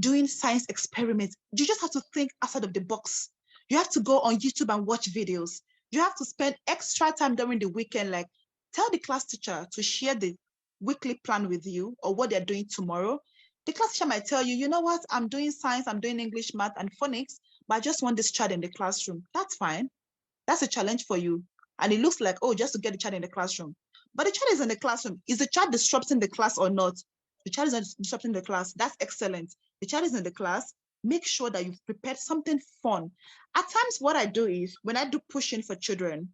doing science experiments. You just have to think outside of the box. You have to go on YouTube and watch videos. You have to spend extra time during the weekend, like tell the class teacher to share the weekly plan with you or what they're doing tomorrow. The class teacher might tell you, you know what, I'm doing science, I'm doing English, math, and phonics, but I just want this child in the classroom. That's fine. That's a challenge for you. And it looks like, oh, just to get the child in the classroom. But the child is in the classroom. Is the child disrupting the class or not? The child is not disrupting the class. That's excellent. The child is in the class. Make sure that you've prepared something fun. At times, what I do is, when I do pushing for children,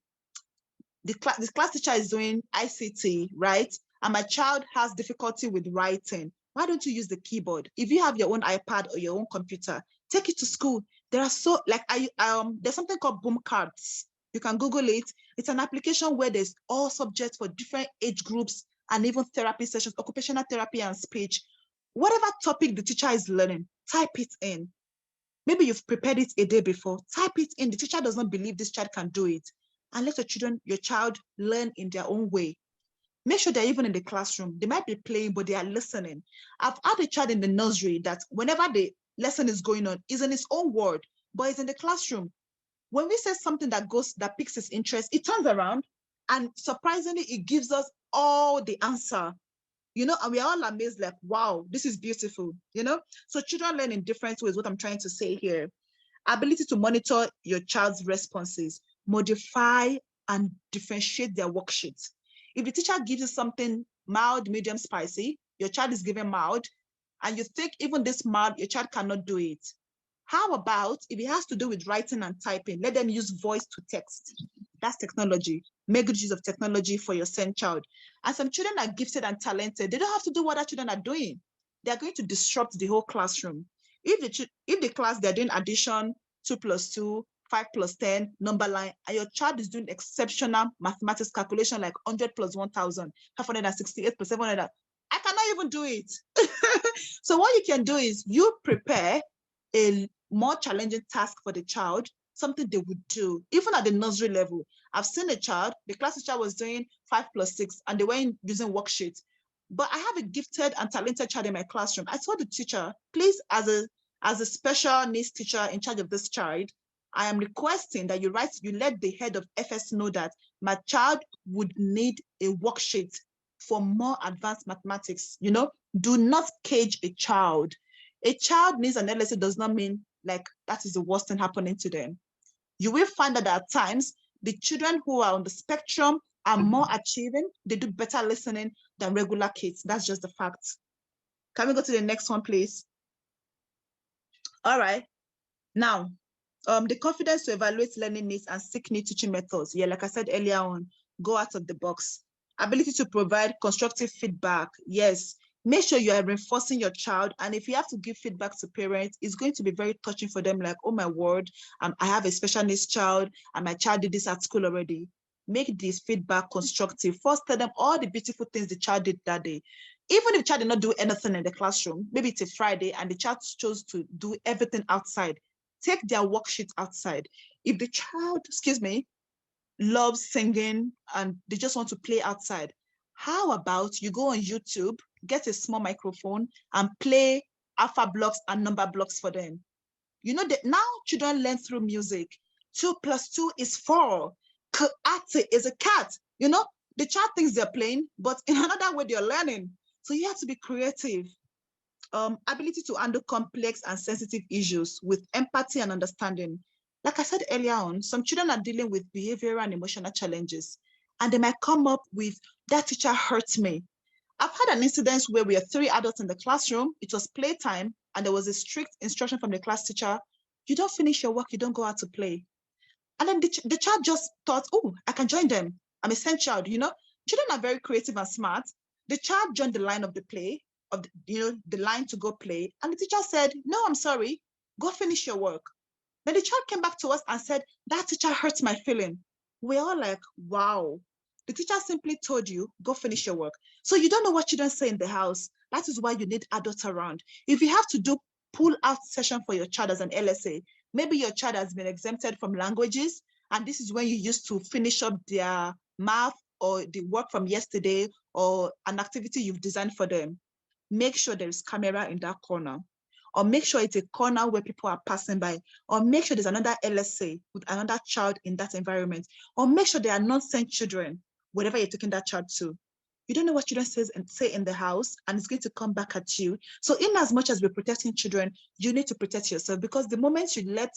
the class teacher is doing ICT, right? And my child has difficulty with writing. Why don't you use the keyboard? If you have your own iPad or your own computer, take it to school. There are so, like, there's something called Boom Cards. You can Google it. It's an application where there's all subjects for different age groups and even therapy sessions, occupational therapy and speech. Whatever topic the teacher is learning, type it in. Maybe you've prepared it a day before, type it in. The teacher does not believe this child can do it. And let your child learn in their own way. Make sure they're even in the classroom. They might be playing, but they are listening. I've had a child in the nursery that whenever the lesson is going on, is in his own world, but is in the classroom. When we say something that piques his interest, it turns around and surprisingly, it gives us all the answer, you know, and we're all amazed, like, wow, this is beautiful, you know? So children learn in different ways, what I'm trying to say here. Ability to monitor your child's responses, modify and differentiate their worksheets. If the teacher gives you something mild, medium, spicy, your child is given mild, and you think even this mild, your child cannot do it. How about if it has to do with writing and typing, let them use voice to text. That's technology. Make good use of technology for your same child. And some children are gifted and talented. They don't have to do what other children are doing. They're going to disrupt the whole classroom. If the class, they're doing addition, 2 plus 2, 5 plus 10, number line, and your child is doing exceptional mathematics calculation like 100 plus 1,000, 568 plus 700, I cannot even do it. So what you can do is you prepare a more challenging task for the child, something they would do, even at the nursery level. I've seen a child, the class teacher was doing 5 plus 6, and they weren't using worksheets. But I have a gifted and talented child in my classroom. I told the teacher, please, as a special needs teacher in charge of this child, I am requesting that you let the head of FS know that my child would need a worksheet for more advanced mathematics. You know, do not cage a child. A child needs an LSA does not mean like that is the worst thing happening to them. You will find that at times, the children who are on the spectrum are more achieving, they do better listening than regular kids. That's just the fact. Can we go to the next one, please? All right. Now, the confidence to evaluate learning needs and seek new teaching methods. Yeah, like I said earlier on, go out of the box. Ability to provide constructive feedback. Yes, make sure you are reinforcing your child. And if you have to give feedback to parents, it's going to be very touching for them. Like, oh my word, I have a special needs child and my child did this at school already. Make this feedback constructive. First, tell them all the beautiful things the child did that day. Even if the child did not do anything in the classroom, maybe it's a Friday and the child chose to do everything outside. Take their worksheet outside. If the child, loves singing and they just want to play outside, how about you go on YouTube, get a small microphone and play alpha blocks and number blocks for them? You know that now children learn through music. 2 + 2 is 4. Ate is a cat. You know, the child thinks they're playing, but in another way they're learning. So you have to be creative. Ability to handle complex and sensitive issues with empathy and understanding. Like I said earlier on, some children are dealing with behavioral and emotional challenges, and they might come up with, that teacher hurt me. I've had an incident where we had 3 adults in the classroom. It was playtime, and there was a strict instruction from the class teacher. You don't finish your work, you don't go out to play. And then the child just thought, oh, I can join them. I'm a sent child, you know. Children are very creative and smart. The child joined the line of the play, the line to go play. And the teacher said, no, I'm sorry, go finish your work. Then the child came back to us and said, that teacher hurts my feeling. We're all like, wow. The teacher simply told you, go finish your work. So you don't know what children say in the house. That is why you need adults around. If you have to do pull out session for your child as an LSA, maybe your child has been exempted from languages, and this is when you used to finish up their math or the work from yesterday or an activity you've designed for them. Make sure there is camera in that corner, or make sure it's a corner where people are passing by, or make sure there's another LSA with another child in that environment, or make sure there are non-sent children, wherever you're taking that child to. You don't know what children say in the house, and it's going to come back at you. So in as much as we're protecting children, you need to protect yourself, because the moment you let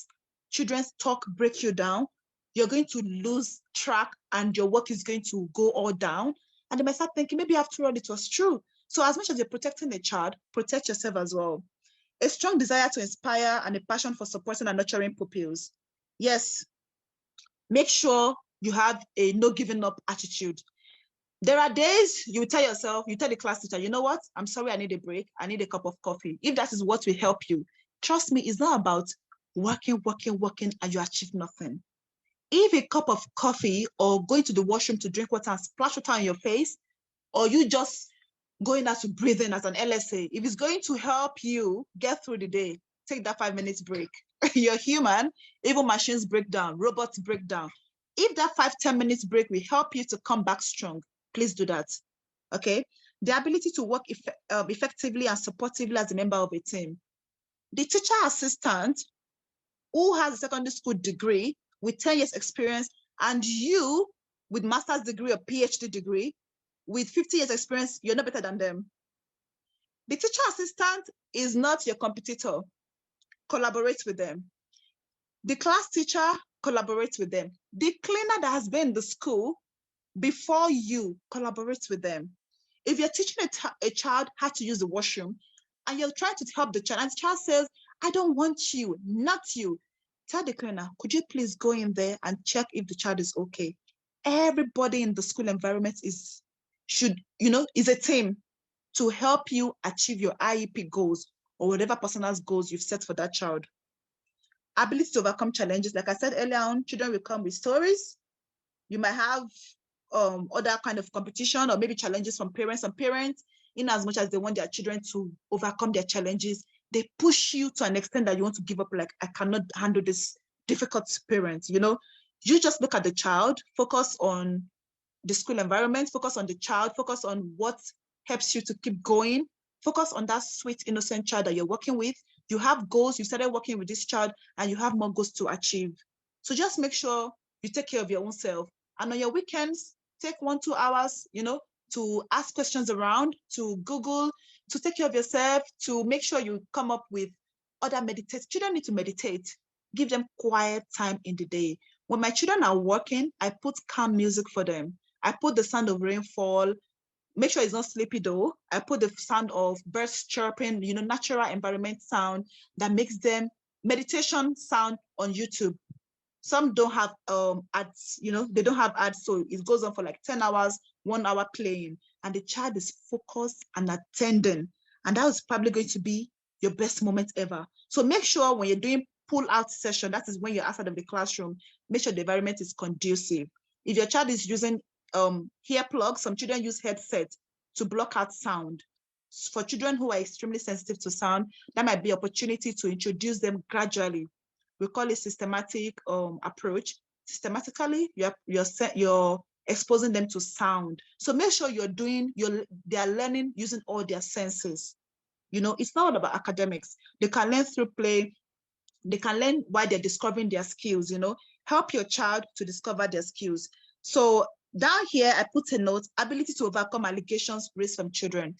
children's talk break you down, you're going to lose track and your work is going to go all down. And they might start thinking, maybe after all, it was true. So as much as you're protecting the child, protect yourself as well. A strong desire to inspire and a passion for supporting and nurturing pupils. Yes, make sure you have a no giving up attitude. There are days you tell yourself, you tell the class teacher, you know what? I'm sorry, I need a break. I need a cup of coffee. If that is what will help you, trust me, it's not about working, and you achieve nothing. If a cup of coffee or going to the washroom to drink water and splash water on your face, or you just going out to breathe in as an LSA, if it's going to help you get through the day, take that 5 minutes break. You're human, even machines break down, robots break down. If that 5-10 minutes break will help you to come back strong, please do that, okay? The ability to work effectively and supportively as a member of a team. The teacher assistant who has a secondary school degree with 10 years experience, and you with master's degree or PhD degree with 50 years experience, you're not better than them. The teacher assistant is not your competitor. Collaborate with them. The class teacher, collaborate with them. The cleaner that has been in the school before you, collaborate with them. If you're teaching a child how to use the washroom and you're trying to help the child, and the child says, I don't want you, not you, tell the cleaner, could you please go in there and check if the child is okay? Everybody in the school environment is a team to help you achieve your IEP goals or whatever personal goals you've set for that child. Ability to overcome challenges. Like I said earlier on, children will come with stories. You might have other kind of competition or maybe challenges from parents and parents. In as much as they want their children to overcome their challenges, they push you to an extent that you want to give up, like, I cannot handle this difficult parent, you know? You just look at the child, focus on the school environment, focus on the child, focus on what helps you to keep going, focus on that sweet, innocent child that you're working with. You have goals, you started working with this child, and you have more goals to achieve. So just make sure you take care of your own self. And on your weekends, take 1-2 hours, to ask questions around, to Google, to take care of yourself, to make sure you come up with other meditate. Children need to meditate. Give them quiet time in the day. When my children are working, I put calm music for them. I put the sound of rainfall. Make sure it's not sleepy though. I put the sound of birds chirping, natural environment sound that makes them meditation sound on YouTube. Some don't have ads, they don't have ads, so it goes on for like 10 hours, 1 hour playing, and the child is focused and attending, and that is probably going to be your best moment ever. So make sure when you're doing pull-out session, that is when you're outside of the classroom, make sure the environment is conducive. If your child is using ear plugs, some children use headsets to block out sound. For children who are extremely sensitive to sound, that might be an opportunity to introduce them gradually. We call it systematic approach. Systematically, you're exposing them to sound. So make sure they are learning using all their senses. It's not all about academics. They can learn through play. They can learn while they're discovering their skills. Help your child to discover their skills. So down here, I put a note: ability to overcome allegations raised from children.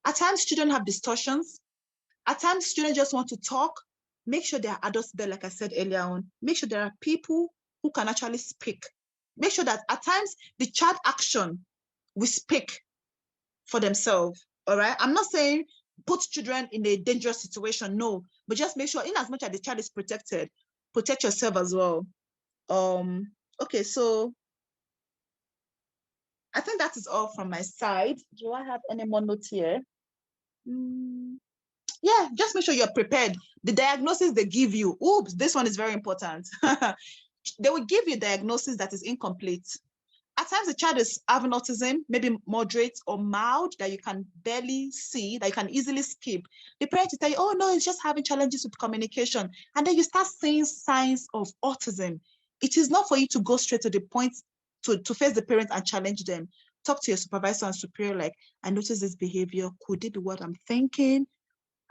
At times, children have distortions. At times, children just want to talk. Make sure there are adults there, like I said earlier on. Make sure there are people who can actually speak. Make sure that at times, the child action will speak for themselves, all right? I'm not saying put children in a dangerous situation, no, but just make sure, in as much as the child is protected, protect yourself as well. Okay, so I think that is all from my side. Do I have any more notes here? Yeah, just make sure you're prepared. The diagnosis they give you, oops, this one is very important. They will give you a diagnosis that is incomplete. At times the child is having autism, maybe moderate or mild, that you can barely see, that you can easily skip. The parent will tell you, oh no, it's just having challenges with communication. And then you start seeing signs of autism. It is not for you to go straight to the point to face the parent and challenge them. Talk to your supervisor and superior, like, I noticed this behavior. Could it be what I'm thinking?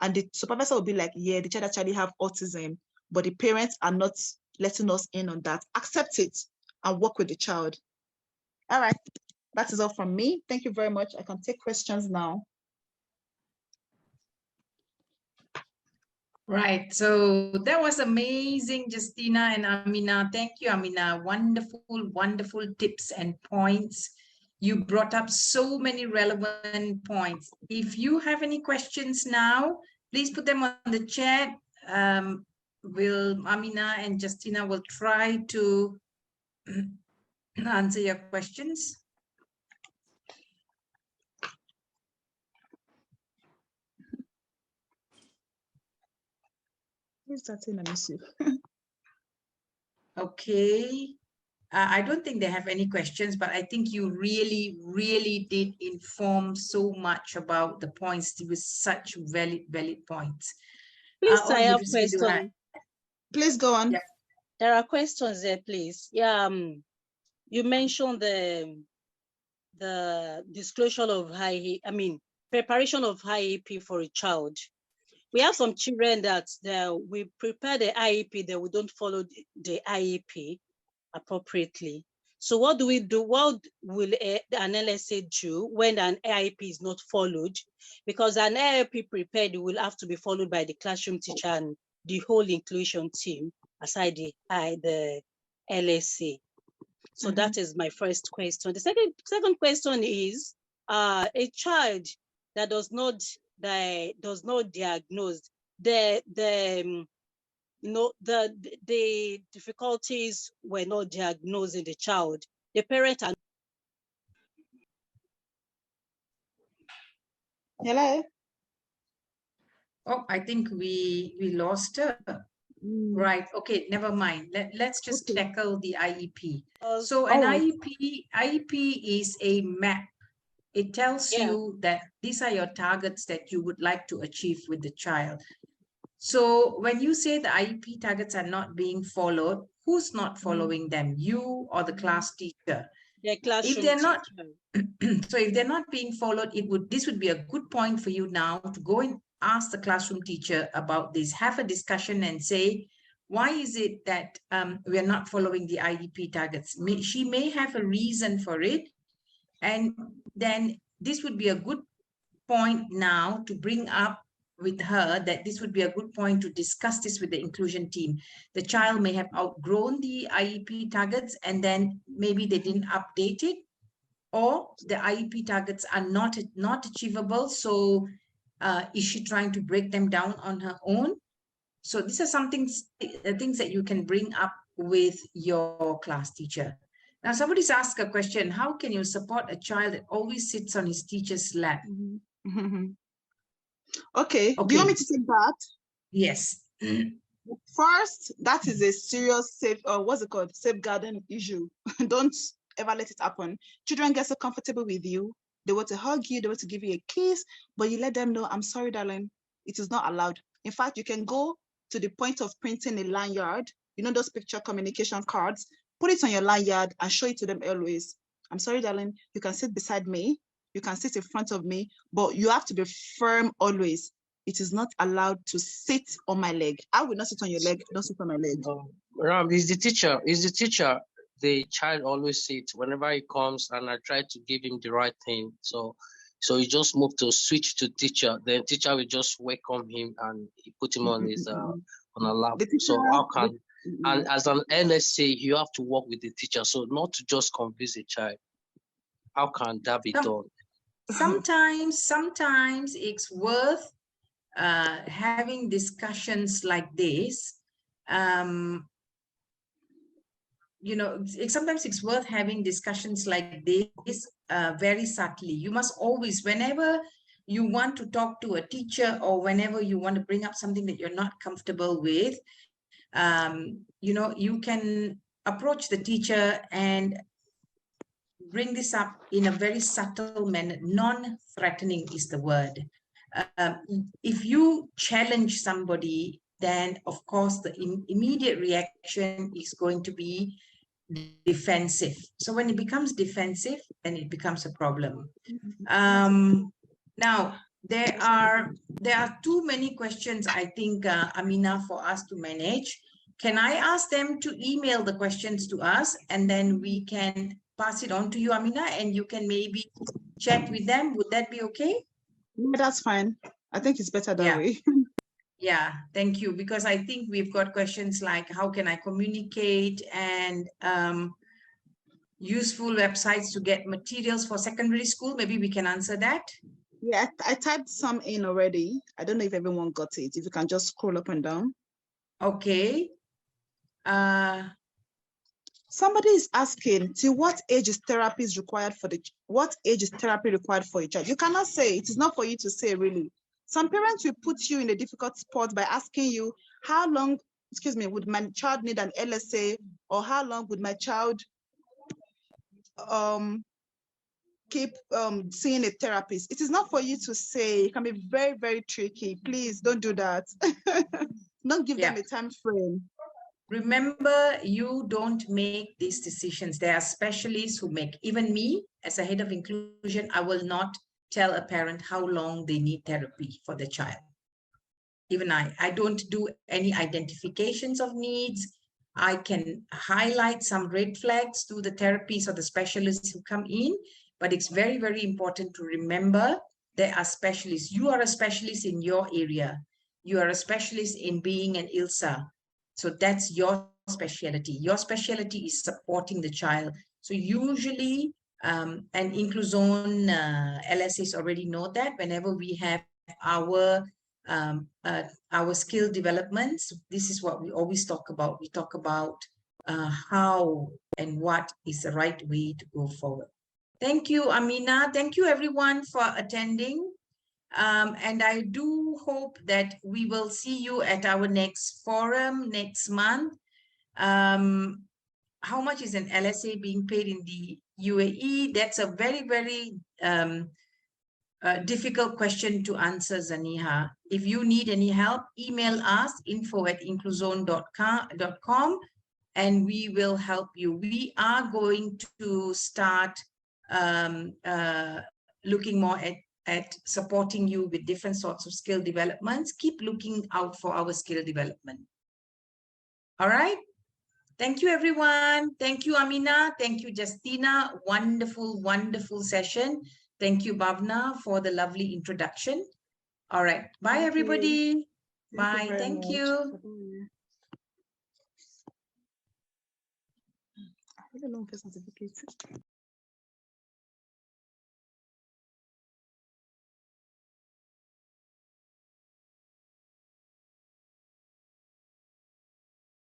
And the supervisor will be like, yeah, the child actually have autism, but the parents are not letting us in on that. Accept it and work with the child. All right, that is all from me. Thank you very much. I can take questions now. Right, so that was amazing, Justina and Amina. Thank you, Amina. Wonderful, wonderful tips and points. You brought up so many relevant points. If you have any questions now, please put them on the chat. Amina and Justina will try to answer your questions. Who's that in? Let me see. Okay. I don't think they have any questions, but I think you really, really did inform so much about the points. It was such valid points. Please, I have questions. Please go on. Yeah. There are questions there, please. Yeah, you mentioned the disclosure of preparation of IEP for a child. We have some children that we prepare the IEP, that we don't follow the IEP appropriately. So what do we do? What will an LSA do when an IEP is not followed? Because an IEP prepared will have to be followed by the classroom teacher and the whole inclusion team aside the LSA. So that is my first question. The second question is a child that does not diagnose the difficulties were not diagnosed in the child. The parent and Hello. Oh, I think we lost her. Right. Okay. Never mind. Let's just tackle the IEP. So an IEP is a map. It tells you that these are your targets that you would like to achieve with the child. So when you say the IEP targets are not being followed, who's not following them? You or the class teacher? The classroom if they're not, teacher. so if they're not being followed, this would be a good point for you now to go and ask the classroom teacher about this. Have a discussion and say, why is it that we're not following the IEP targets? She may have a reason for it. And then this would be a good point now to bring up with her, that this would be a good point to discuss this with the inclusion team. The child may have outgrown the IEP targets and then maybe they didn't update it, or the IEP targets are not achievable. So is she trying to break them down on her own? So these are some things that you can bring up with your class teacher. Now, somebody's asked a question: how can you support a child that always sits on his teacher's lap? Okay. Do you want me to take that? Yes. First, that is a serious safeguarding issue. Don't ever let it happen. Children get so comfortable with you. They want to hug you, they want to give you a kiss, but you let them know, I'm sorry, darling, it is not allowed. In fact, you can go to the point of printing a lanyard, you know, those picture communication cards, put it on your lanyard and show it to them always. I'm sorry, darling, you can sit beside me, you can sit in front of me, but you have to be firm always. It is not allowed to sit on my leg. I will not sit on your leg, don't sit on my leg. Ram, is the teacher, the child always sits whenever he comes, and I try to give him the right thing. So he just moved to switch to teacher. Then teacher will just welcome him and he put him on his on a lap. So how can and as an LSA you have to work with the teacher, so not to just convince a child. How can that be done? Sometimes it's worth having discussions like this. You know, sometimes it's worth having discussions like this very subtly. You must always, whenever you want to talk to a teacher or whenever you want to bring up something that you're not comfortable with, you know, you can approach the teacher and bring this up in a very subtle manner. Non-threatening is the word. If you challenge somebody, then of course the immediate reaction is going to be defensive. So when it becomes defensive, then it becomes a problem. Now there are too many questions, I think, Amina, for us to manage. Can I ask them to email the questions to us, and then we can pass it on to you, Amina, and you can maybe chat with them? Would that be okay? Yeah, that's fine. I think it's better that way. Yeah, thank you. Because I think we've got questions like, how can I communicate, and useful websites to get materials for secondary school. Maybe we can answer that. Yeah, I typed some in already. I don't know if everyone got it. If you can just scroll up and down. Okay. Somebody is asking, to what age is therapy required for what age is therapy required for a child? You cannot say. It is not for you to say, really. Some parents will put you in a difficult spot by asking you, how long, would my child need an LSA, or how long would my child keep seeing a therapist? It is not for you to say. It can be very, very tricky. Please don't do that. Don't give them a time frame. Remember, you don't make these decisions. There are specialists who make. Even me, as a head of inclusion, I will not tell a parent how long they need therapy for the child. Even I don't do any identifications of needs. I can highlight some red flags to the therapists or the specialists who come in, but it's very, very important to remember there are specialists. You are a specialist in your area. You are a specialist in being an ILSA. So that's your specialty. Your specialty is supporting the child. So usually, and Incluzun LSAs already know that whenever we have our skill developments, this is what we always talk about. We talk about how and what is the right way to go forward. Thank you, Amina. Thank you, everyone, for attending. And I do hope that we will see you at our next forum next month. How much is an LSA being paid in the UAE? That's a very, very difficult question to answer, Zaniha. If you need any help, email us info@incluzun.com and we will help you. We are going to start looking more at supporting you with different sorts of skill developments. Keep looking out for our skill development. All right. Thank you, everyone. Thank you, Amina. Thank you, Justina. Wonderful, wonderful session. Thank you, Bhavna, for the lovely introduction. All right. Bye, everybody. Bye. Thank you. I don't know if it's certificate.